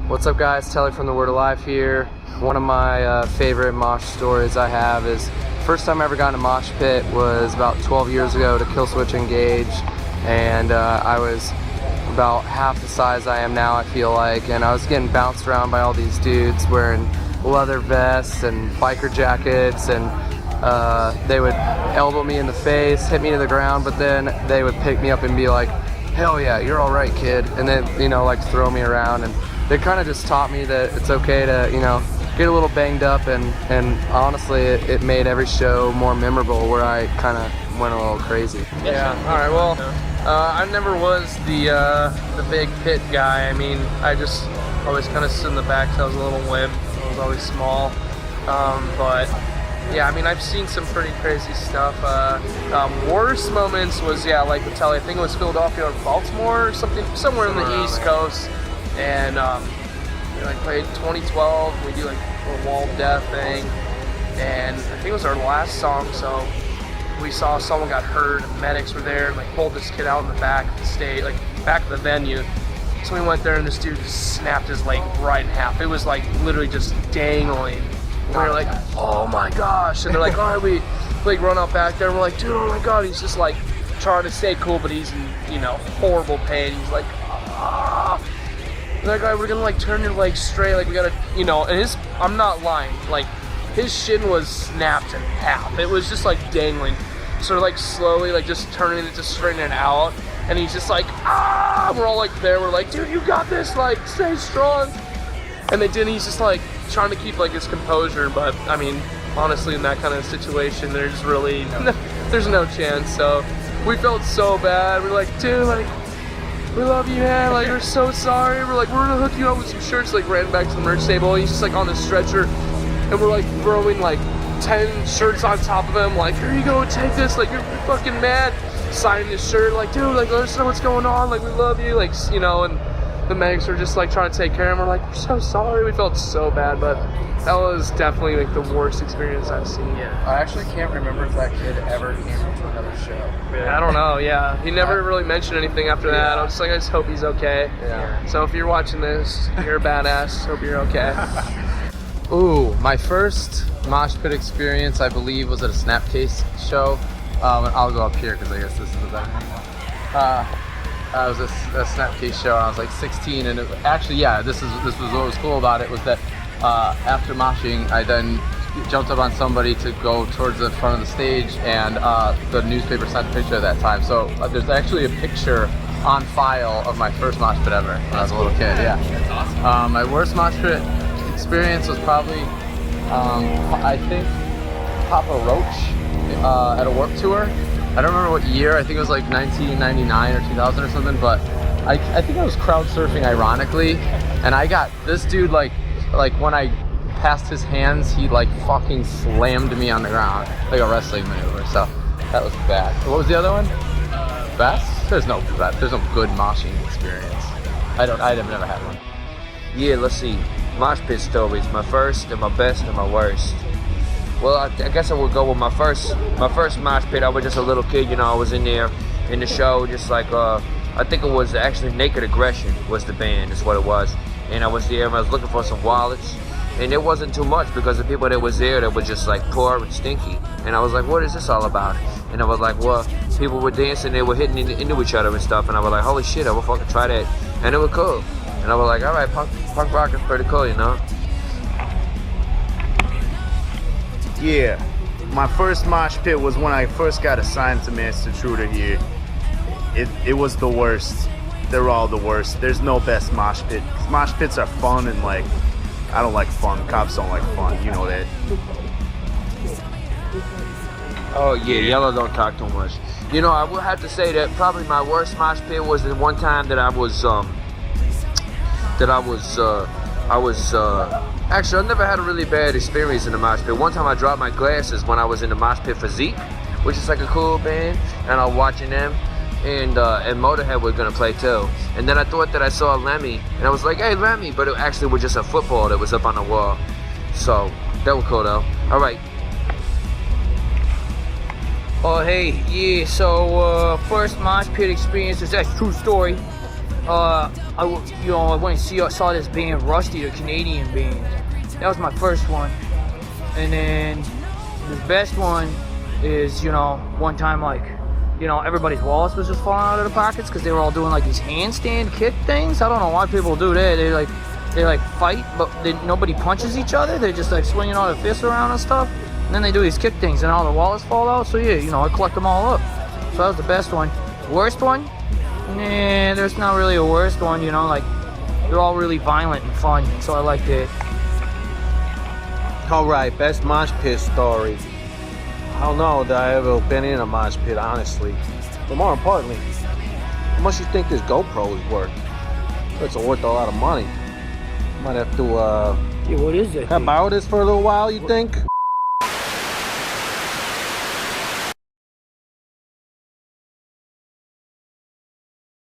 What's up guys, Telle from The Word Alive here. One of my favorite mosh stories I have is first time I ever got in a mosh pit was about 12 years ago to Killswitch Engage, and I was about half the size I am now, I feel like, and I was getting bounced around by all these dudes wearing leather vests and biker jackets, and they would elbow me in the face, hit me to the ground, but then they would pick me up and be like, hell yeah, you're all right, kid, and then, you know, like throw me around. And they kind of just taught me that it's okay to, you know, get a little banged up, and honestly it made every show more memorable where I kind of went a little crazy. Yeah, alright, well, I never was the big pit guy. I mean, I just always kind of stood in the back because I was a little wimp. I was always small, but yeah, I mean, I've seen some pretty crazy stuff. Worst moments was, yeah, like with Telle, I think it was Philadelphia or Baltimore or something, somewhere in the East Coast. And we like played 2012. We do like a wall of death thing, and I think it was our last song. So we saw someone got hurt. Medics were there and like pulled this kid out in the back of the stage, like back of the venue. So we went there and this dude just snapped his leg right in half. It was like literally just dangling. And we were like, oh my gosh. And they're like, all right, we like run out back there. And we're like, dude, oh my God. He's just like trying to stay cool, but he's in, you know, horrible pain. He's like, ah. And they're like, all right, we're gonna like turn your leg straight. Like we gotta, you know, and I'm not lying. Like his shin was snapped in half. It was just like dangling. Sort of like slowly, like just turning it, just straightening it out. And he's just like, ah. We're all like there. We're like, dude, you got this. Like, stay strong. And they didn't. He's just like trying to keep like his composure, but I mean, honestly, in that kind of situation, there's really there's no chance. So we felt so bad. We're like, dude, like, we love you, man. Like, we're so sorry. We're like, we're gonna hook you up with some shirts. Like, ran back to the merch table. He's just like on the stretcher, and we're like throwing like 10 shirts on top of him. Like, here you go, take this. Like, you're fucking mad. Signing his shirt. Like, dude, like, let us know what's going on. Like, we love you. Like, you know, and the medics were just like trying to take care of him. We're like, we're so sorry. We felt so bad, but that was definitely like the worst experience I've seen. Yeah. I actually can't remember if that kid ever came to another show. I don't know. Yeah, he never really mentioned anything after that. I was just like, I just hope he's okay. Yeah. So if you're watching this, you're a badass. Hope you're okay. Ooh, my first mosh pit experience, I believe, was at a Snapcase show. I'll go up here because I guess this is the better. It was a Snapcase show, and I was like 16, and actually, yeah, this was what was cool about it, was that after moshing, I then jumped up on somebody to go towards the front of the stage, and the newspaper sent a picture at that time. So there's actually a picture on file of my first mosh pit ever when I was a little kid. Yeah, that's awesome. My worst mosh pit experience was probably, I think, Papa Roach at a Warped Tour. I don't remember what year. I think it was like 1999 or 2000 or something, but I think I was crowd surfing ironically, and I got this dude like when I passed his hands, he like fucking slammed me on the ground like a wrestling maneuver. So that was bad. What was the other one? Best? There's no best. There's no good moshing experience. I've never had one. Yeah, let's see. Mosh pit stories. My first and my best and my worst. Well, I guess I would go with my first mosh pit. I was just a little kid, you know. I was in there in the show, just like I think it was actually Naked Aggression was the band, is what it was. And I was there and I was looking for some wallets, and it wasn't too much because the people that was there, that were just like poor and stinky. And I was like, what is this all about? And I was like, well, people were dancing, they were hitting into each other and stuff. And I was like, holy shit, I will fucking try that. And it was cool. And I was like, all right, punk rock is pretty cool, you know. Yeah, my first mosh pit was when I first got assigned to Masked Intruder here. It was the worst. They're all the worst. There's no best mosh pit. Mosh pits are fun, and like, I don't like fun. Cops don't like fun. You know that. Oh yeah, yellow don't talk too much. You know, I would have to say that probably my worst mosh pit was the one time that I was actually, I never had a really bad experience in the mosh pit. One time I dropped my glasses when I was in the mosh pit for Zeke, which is like a cool band, and I was watching them, and Motorhead was gonna play too. And then I thought that I saw Lemmy, and I was like, hey Lemmy, but it actually was just a football that was up on the wall. So that was cool though. All right. Oh hey, yeah. So first mosh pit experience is that's true story. I went and saw this band, Rusty, the Canadian band. That was my first one. And then the best one is, one time, like, everybody's wallets was just falling out of their pockets because they were all doing like these handstand kick things. I don't know why people do that. They fight, but nobody punches each other. They're just like swinging all their fists around and stuff. And then they do these kick things and all the wallets fall out. So yeah, I collect them all up. So that was the best one. Worst one? Nah, there's not really a worst one, like they're all really violent and fun. So I liked it. All right, best mosh pit story. I don't know that I ever been in a mosh pit, honestly. But more importantly, how much you think this GoPro is worth? It's worth a lot of money. Might have to Yeah, what is it? can I borrow this for a little while, you think?